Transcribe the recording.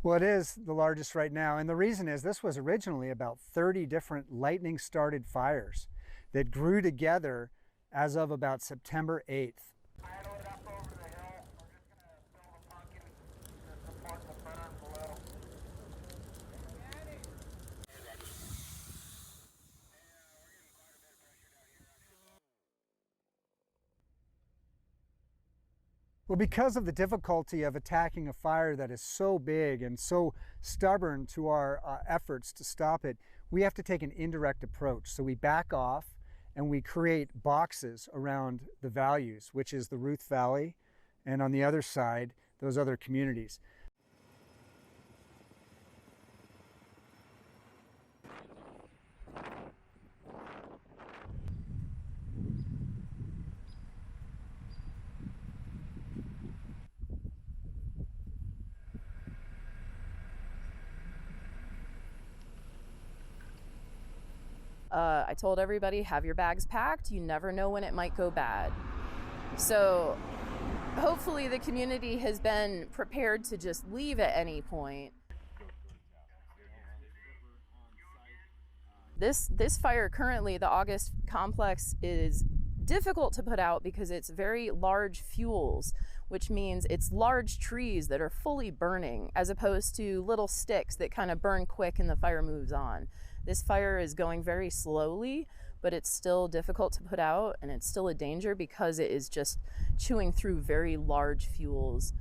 Well, it is the largest right now, and the reason is this was originally about 30 different lightning-started fires that grew together as of about September 8th. Idle it up over the hill. We're just going to build a pumpkin to support the burn below. Well, because of the difficulty of attacking a fire that is so big and so stubborn to our efforts to stop it, we have to take an indirect approach. So we back off and we create boxes around the values, which is the Ruth Valley, and on the other side, those other communities. I told everybody, have your bags packed. You never know when it might go bad. So hopefully the community has been prepared to just leave at any point. This fire currently, the August complex, is difficult to put out because it's very large fuels, which means it's large trees that are fully burning as opposed to little sticks that kind of burn quick and the fire moves on. This fire is going very slowly, but it's still difficult to put out, and it's still a danger because it is just chewing through very large fuels.